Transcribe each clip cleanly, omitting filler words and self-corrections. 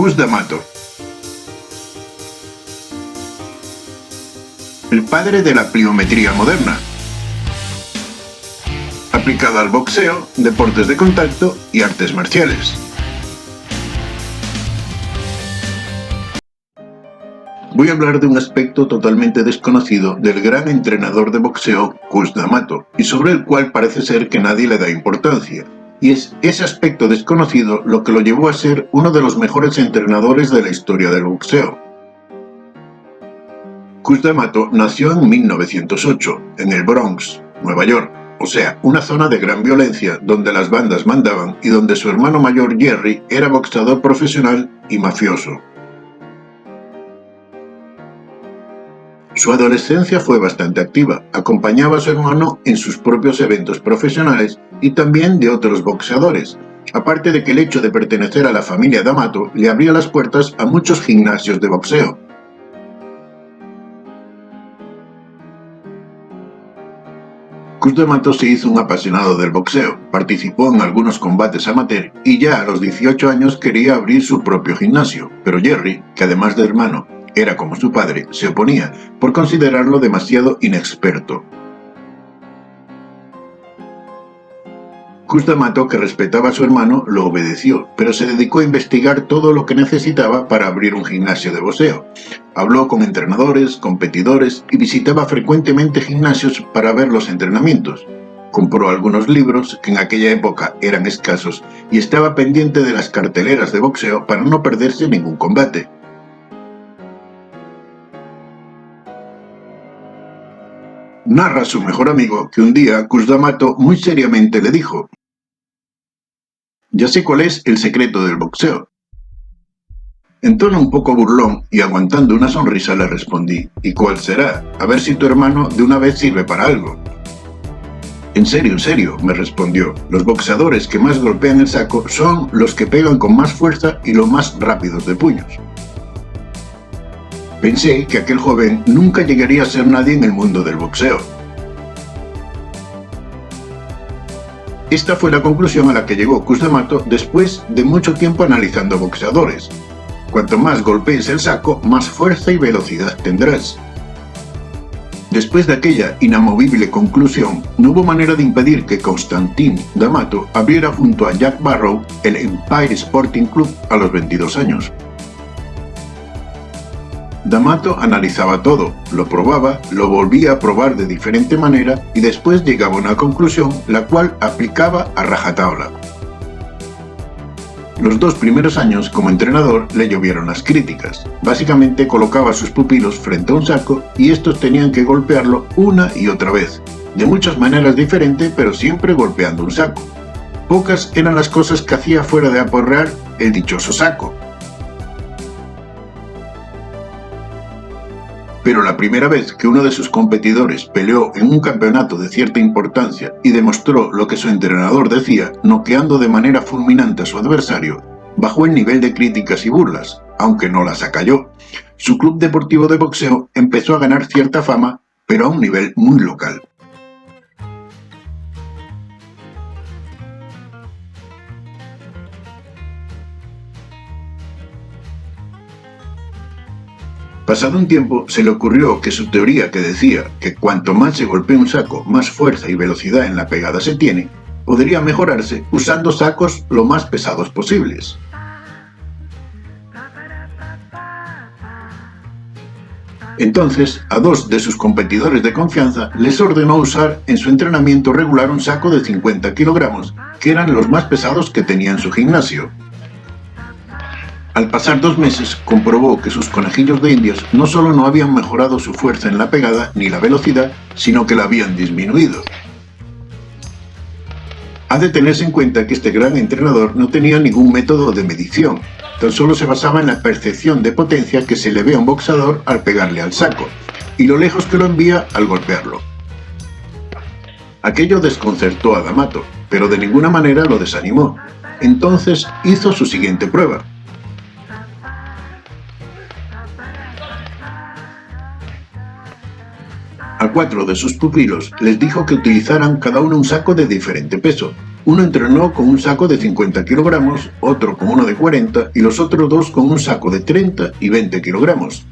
Cus D'Amato. El padre de la pliometría moderna, aplicada al boxeo, deportes de contacto y artes marciales. Voy a hablar de un aspecto totalmente desconocido del gran entrenador de boxeo Cus D'Amato, y sobre el cual parece ser que nadie le da importancia, y es ese aspecto desconocido lo que lo llevó a ser uno de los mejores entrenadores de la historia del boxeo. Cus D'Amato nació en 1908, en el Bronx, Nueva York, o sea, una zona de gran violencia donde las bandas mandaban y donde su hermano mayor Jerry era boxeador profesional y mafioso. Su adolescencia fue bastante activa, acompañaba a su hermano en sus propios eventos profesionales y también de otros boxeadores, aparte de que el hecho de pertenecer a la familia D'Amato le abría las puertas a muchos gimnasios de boxeo. Cus D'Amato se hizo un apasionado del boxeo, participó en algunos combates amateur y ya a los 18 años quería abrir su propio gimnasio, pero Jerry, que además de hermano era como su padre, se oponía por considerarlo demasiado inexperto. Cus D'Amato, que respetaba a su hermano, lo obedeció, pero se dedicó a investigar todo lo que necesitaba para abrir un gimnasio de boxeo. Habló con entrenadores, competidores y visitaba frecuentemente gimnasios para ver los entrenamientos. Compró algunos libros, que en aquella época eran escasos, y estaba pendiente de las carteleras de boxeo para no perderse ningún combate. Narra su mejor amigo que un día Cus D'Amato muy seriamente le dijo: «Ya sé cuál es el secreto del boxeo». En tono un poco burlón y aguantando una sonrisa le respondí: «¿Y cuál será? A ver si tu hermano de una vez sirve para algo». En serio», me respondió, «los boxeadores que más golpean el saco son los que pegan con más fuerza y los más rápidos de puños». Pensé que aquel joven nunca llegaría a ser nadie en el mundo del boxeo. Esta fue la conclusión a la que llegó Cus D'Amato después de mucho tiempo analizando boxeadores. Cuanto más golpees el saco, más fuerza y velocidad tendrás. Después de aquella inamovible conclusión, no hubo manera de impedir que Constantin D'Amato abriera junto a Jack Barrow el Empire Sporting Club a los 22 años. D'Amato analizaba todo, lo probaba, lo volvía a probar de diferente manera y después llegaba a una conclusión, la cual aplicaba a rajatabla. Los 2 primeros años como entrenador le llovieron las críticas. Básicamente colocaba a sus pupilos frente a un saco y estos tenían que golpearlo una y otra vez, de muchas maneras diferentes, pero siempre golpeando un saco. Pocas eran las cosas que hacía fuera de aporrear el dichoso saco. Pero la primera vez que uno de sus competidores peleó en un campeonato de cierta importancia y demostró lo que su entrenador decía, noqueando de manera fulminante a su adversario, bajó el nivel de críticas y burlas, aunque no las acalló. Su club deportivo de boxeo empezó a ganar cierta fama, pero a un nivel muy local. Pasado un tiempo, se le ocurrió que su teoría que decía que cuanto más se golpea un saco, más fuerza y velocidad en la pegada se tiene, podría mejorarse usando sacos lo más pesados posibles. Entonces, a 2 de sus competidores de confianza les ordenó usar en su entrenamiento regular un saco de 50 kilogramos, que eran los más pesados que tenía en su gimnasio. Al pasar 2 meses, comprobó que sus conejillos de indias no solo no habían mejorado su fuerza en la pegada ni la velocidad, sino que la habían disminuido. Ha de tenerse en cuenta que este gran entrenador no tenía ningún método de medición, tan solo se basaba en la percepción de potencia que se le ve a un boxeador al pegarle al saco, y lo lejos que lo envía al golpearlo. Aquello desconcertó a D'Amato, pero de ninguna manera lo desanimó. Entonces hizo su siguiente prueba. A 4 de sus pupilos les dijo que utilizaran cada uno un saco de diferente peso, Uno entrenó con un saco de 50 kilogramos, otro con uno de 40 y los otros dos con un saco de 30 y 20 kilogramos.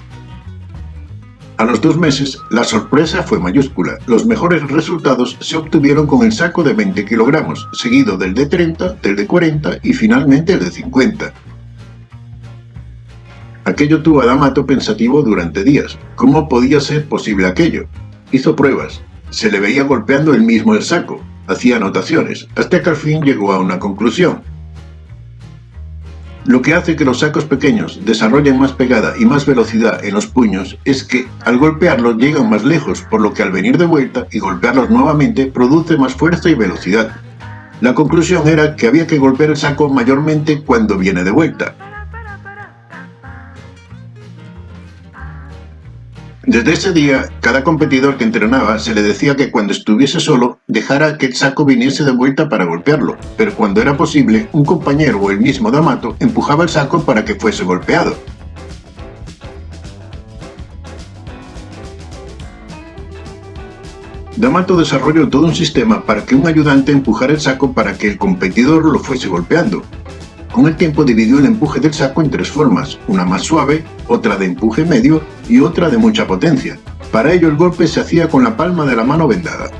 A los 2 meses, la sorpresa fue mayúscula. Los mejores resultados se obtuvieron con el saco de 20 kilogramos, seguido del de 30, del de 40 y finalmente el de 50. Aquello tuvo a D'Amato pensativo durante días. ¿Cómo podía ser posible aquello? Hizo pruebas. Se le veía golpeando él mismo el saco. Hacía anotaciones, hasta que al fin llegó a una conclusión. Lo que hace que los sacos pequeños desarrollen más pegada y más velocidad en los puños es que al golpearlos llegan más lejos, por lo que al venir de vuelta y golpearlos nuevamente produce más fuerza y velocidad. La conclusión era que había que golpear el saco mayormente cuando viene de vuelta. Desde ese día, cada competidor que entrenaba se le decía que cuando estuviese solo, dejara que el saco viniese de vuelta para golpearlo, pero cuando era posible, un compañero o el mismo D'Amato empujaba el saco para que fuese golpeado. D'Amato desarrolló todo un sistema para que un ayudante empujara el saco para que el competidor lo fuese golpeando. Con el tiempo dividió el empuje del saco en 3 formas, una más suave, otra de empuje medio y otra de mucha potencia. Para ello el golpe se hacía con la palma de la mano vendada.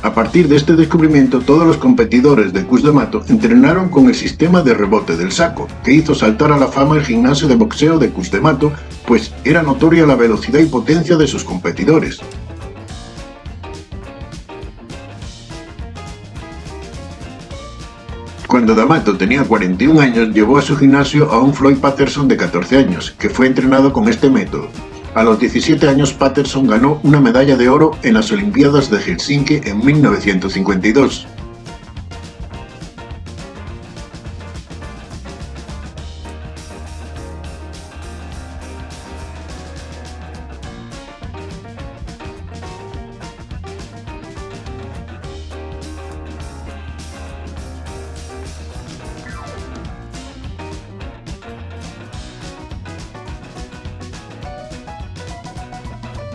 A partir de este descubrimiento, todos los competidores de Cus D'Amato entrenaron con el sistema de rebote del saco, que hizo saltar a la fama el gimnasio de boxeo de Cus D'Amato, pues era notoria la velocidad y potencia de sus competidores. Cuando D'Amato tenía 41 años, llevó a su gimnasio a un Floyd Patterson de 14 años, que fue entrenado con este método. A los 17 años, Patterson ganó una medalla de oro en las Olimpiadas de Helsinki en 1952.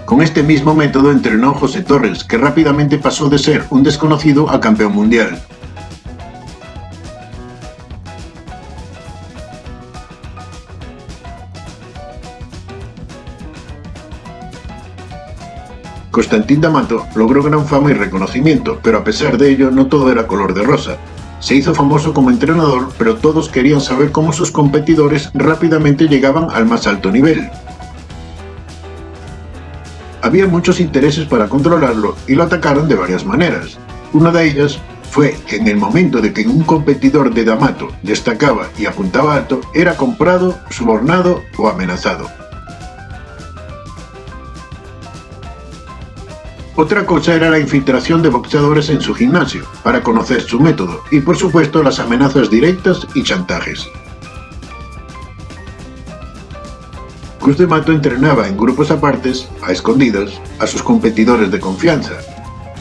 Con este mismo método entrenó José Torres, que rápidamente pasó de ser un desconocido a campeón mundial. Constantin D'Amato logró gran fama y reconocimiento, pero a pesar de ello no todo era color de rosa. Se hizo famoso como entrenador, pero todos querían saber cómo sus competidores rápidamente llegaban al más alto nivel. Había muchos intereses para controlarlo y lo atacaron de varias maneras. Una de ellas fue que en el momento de que un competidor de D'Amato destacaba y apuntaba alto, era comprado, sobornado o amenazado. Otra cosa era la infiltración de boxeadores en su gimnasio, para conocer su método, y por supuesto las amenazas directas y chantajes. Cus D'Amato entrenaba en grupos apartes, a escondidas, a sus competidores de confianza.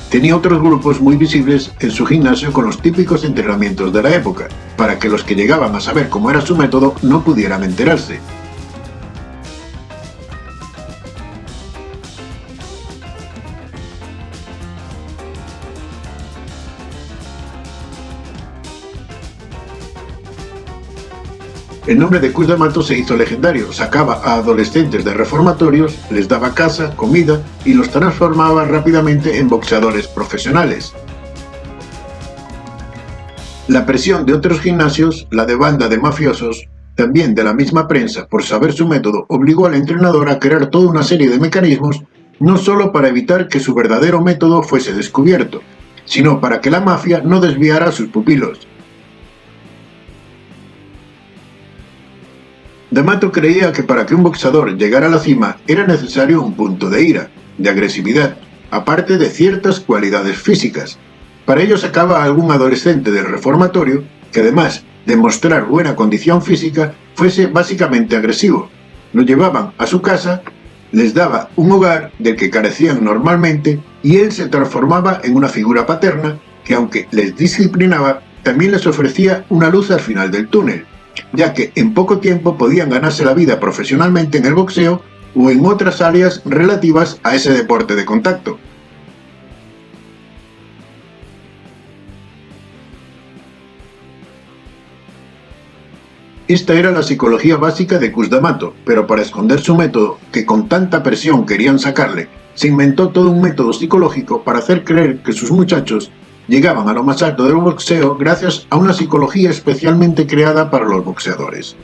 Tenía otros grupos muy visibles en su gimnasio con los típicos entrenamientos de la época, para que los que llegaban a saber cómo era su método no pudieran enterarse. El nombre de Cus D'Amato se hizo legendario, sacaba a adolescentes de reformatorios, les daba casa, comida y los transformaba rápidamente en boxeadores profesionales. La presión de otros gimnasios, la de banda de mafiosos, también de la misma prensa por saber su método, obligó al entrenador a crear toda una serie de mecanismos, no solo para evitar que su verdadero método fuese descubierto, sino para que la mafia no desviara a sus pupilos. D'Amato creía que para que un boxeador llegara a la cima era necesario un punto de ira, de agresividad, aparte de ciertas cualidades físicas. Para ello sacaba a algún adolescente del reformatorio que, además de mostrar buena condición física, fuese básicamente agresivo. Lo llevaban a su casa, les daba un hogar del que carecían normalmente y él se transformaba en una figura paterna que, aunque les disciplinaba, también les ofrecía una luz al final del túnel, ya que en poco tiempo podían ganarse la vida profesionalmente en el boxeo o en otras áreas relativas a ese deporte de contacto. Esta era la psicología básica de Cus D'Amato, pero para esconder su método, que con tanta presión querían sacarle, se inventó todo un método psicológico para hacer creer que sus muchachos llegaban a lo más alto del boxeo gracias a una psicología especialmente creada para los boxeadores.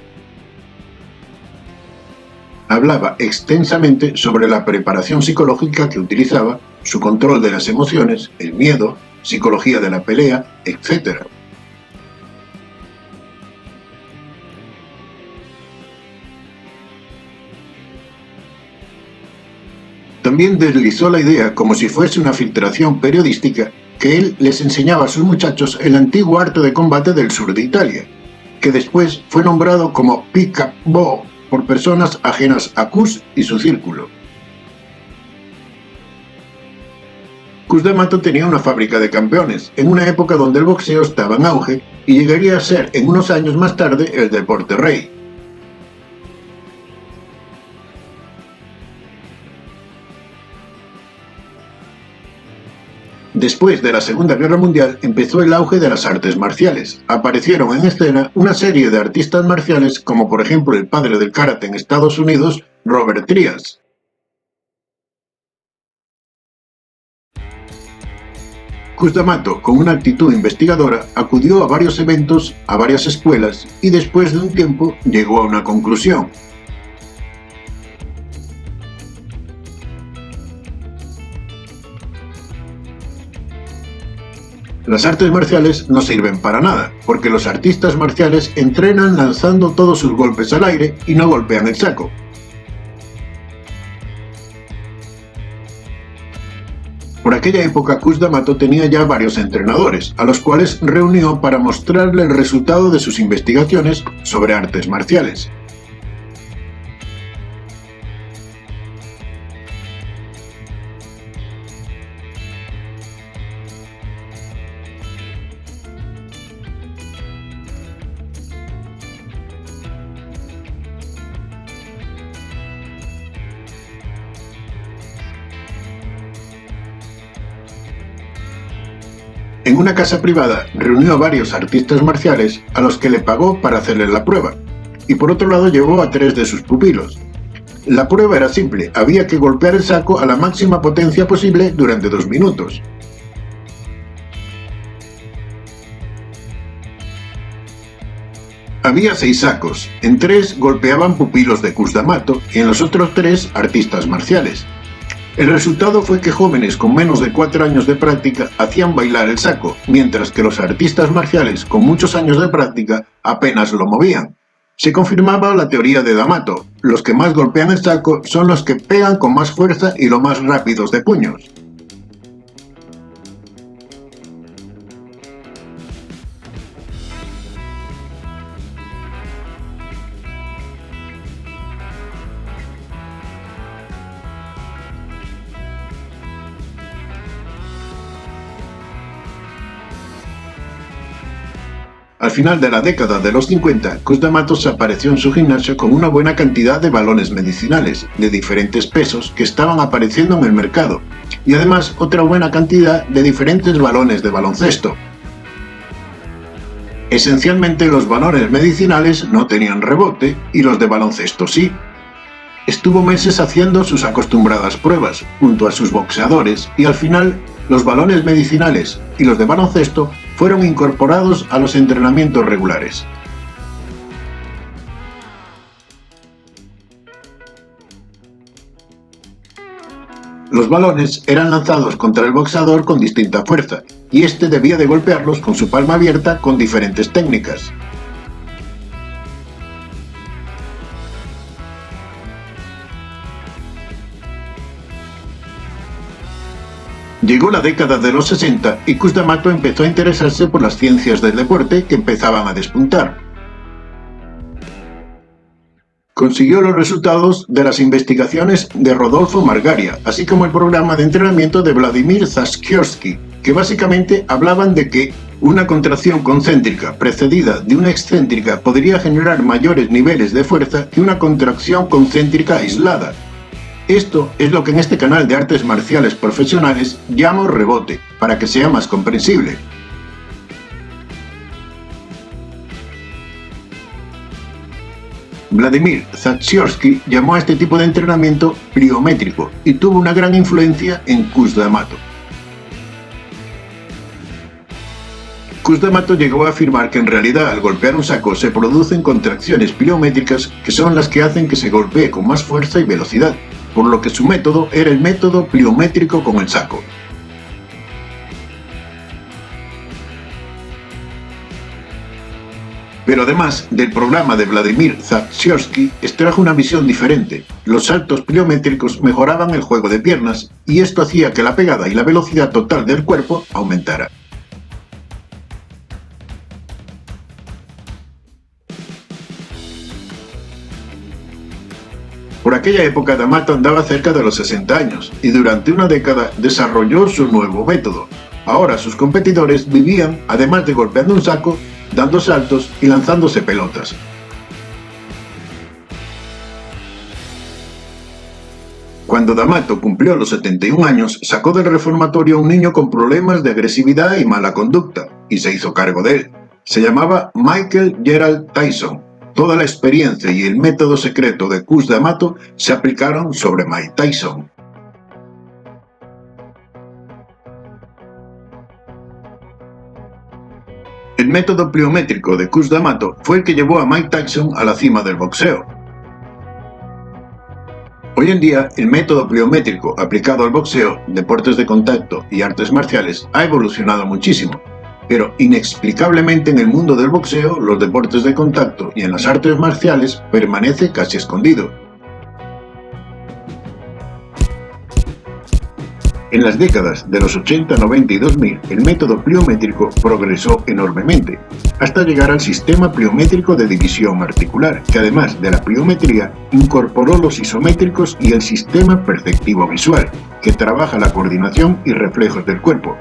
Hablaba extensamente sobre la preparación psicológica que utilizaba, su control de las emociones, el miedo, psicología de la pelea, etc. También deslizó la idea, como si fuese una filtración periodística, que él les enseñaba a sus muchachos el antiguo arte de combate del sur de Italia, que después fue nombrado como Pica-Bo por personas ajenas a Cus y su círculo. Cus D'Amato tenía una fábrica de campeones, en una época donde el boxeo estaba en auge y llegaría a ser en unos años más tarde el deporte rey. Después de la Segunda Guerra Mundial empezó el auge de las artes marciales. Aparecieron en escena una serie de artistas marciales como por ejemplo el padre del karate en Estados Unidos, Robert Trias. Cus D'Amato, con una actitud investigadora, acudió a varios eventos, a varias escuelas y después de un tiempo llegó a una conclusión. Las artes marciales no sirven para nada, porque los artistas marciales entrenan lanzando todos sus golpes al aire y no golpean el saco. Por aquella época, Cus D'Amato tenía ya varios entrenadores, a los cuales reunió para mostrarle el resultado de sus investigaciones sobre artes marciales. En una casa privada reunió a varios artistas marciales a los que le pagó para hacerles la prueba, y por otro lado llevó a 3 de sus pupilos. La prueba era simple, había que golpear el saco a la máxima potencia posible durante 2 minutos. Había 6 sacos, en 3 golpeaban pupilos de Cus D'Amato y en los otros 3 artistas marciales. El resultado fue que jóvenes con menos de 4 años de práctica hacían bailar el saco, mientras que los artistas marciales con muchos años de práctica apenas lo movían. Se confirmaba la teoría de D'Amato: los que más golpean el saco son los que pegan con más fuerza y lo más rápidos de puños. Al final de la década de los 50, Cus D'Amato se apareció en su gimnasio con una buena cantidad de balones medicinales, de diferentes pesos, que estaban apareciendo en el mercado, y además otra buena cantidad de diferentes balones de baloncesto. Esencialmente los balones medicinales no tenían rebote y los de baloncesto sí. Estuvo meses haciendo sus acostumbradas pruebas, junto a sus boxeadores, y al final los balones medicinales y los de baloncesto fueron incorporados a los entrenamientos regulares. Los balones eran lanzados contra el boxeador con distinta fuerza, y este debía de golpearlos con su palma abierta con diferentes técnicas. Llegó la década de los 60 y Cus D'Amato empezó a interesarse por las ciencias del deporte que empezaban a despuntar. Consiguió los resultados de las investigaciones de Rodolfo Margaria, así como el programa de entrenamiento de Vladimir Zashkirsky, que básicamente hablaban de que una contracción concéntrica precedida de una excéntrica podría generar mayores niveles de fuerza que una contracción concéntrica aislada. Esto es lo que en este canal de artes marciales profesionales llamo rebote, para que sea más comprensible. Vladimir Zachsiorski llamó a este tipo de entrenamiento pliométrico y tuvo una gran influencia en Cus D'Amato. Cus D'Amato llegó a afirmar que en realidad al golpear un saco se producen contracciones pliométricas que son las que hacen que se golpee con más fuerza y velocidad, por lo que su método era el método pliométrico con el saco. Pero además del programa de Vladimir Zachsiorski, extrajo una visión diferente. Los saltos pliométricos mejoraban el juego de piernas y esto hacía que la pegada y la velocidad total del cuerpo aumentara. Por aquella época D'Amato andaba cerca de los 60 años y durante una década desarrolló su nuevo método. Ahora sus competidores vivían, además de golpeando un saco, dando saltos y lanzándose pelotas. Cuando D'Amato cumplió los 71 años, sacó del reformatorio a un niño con problemas de agresividad y mala conducta, y se hizo cargo de él. Se llamaba Michael Gerald Tyson. Toda la experiencia y el método secreto de Cus D'Amato se aplicaron sobre Mike Tyson. El método pliométrico de Cus D'Amato fue el que llevó a Mike Tyson a la cima del boxeo. Hoy en día, el método pliométrico aplicado al boxeo, deportes de contacto y artes marciales ha evolucionado muchísimo, pero inexplicablemente en el mundo del boxeo, los deportes de contacto y en las artes marciales permanece casi escondido. En las décadas de los 80, 90 y 2000, el método pliométrico progresó enormemente, hasta llegar al sistema pliométrico de división articular, que además de la pliometría, incorporó los isométricos y el sistema perceptivo visual, que trabaja la coordinación y reflejos del cuerpo.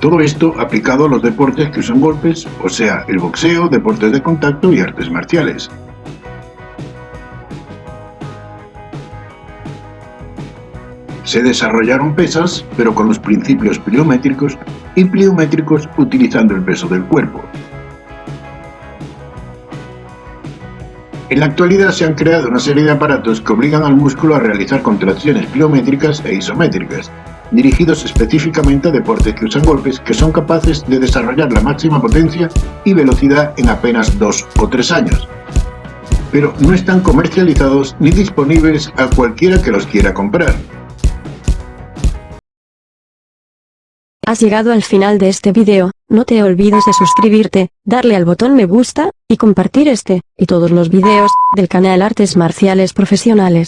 Todo esto aplicado a los deportes que usan golpes, o sea, el boxeo, deportes de contacto y artes marciales. Se desarrollaron pesas, pero con los principios pliométricos, y pliométricos utilizando el peso del cuerpo. En la actualidad se han creado una serie de aparatos que obligan al músculo a realizar contracciones pliométricas e isométricas, dirigidos específicamente a deportes que usan golpes que son capaces de desarrollar la máxima potencia y velocidad en apenas 2 o 3 años. Pero no están comercializados ni disponibles a cualquiera que los quiera comprar. Has llegado al final de este video, no te olvides de suscribirte, darle al botón me gusta, y compartir este, y todos los videos, del canal Artes Marciales Profesionales.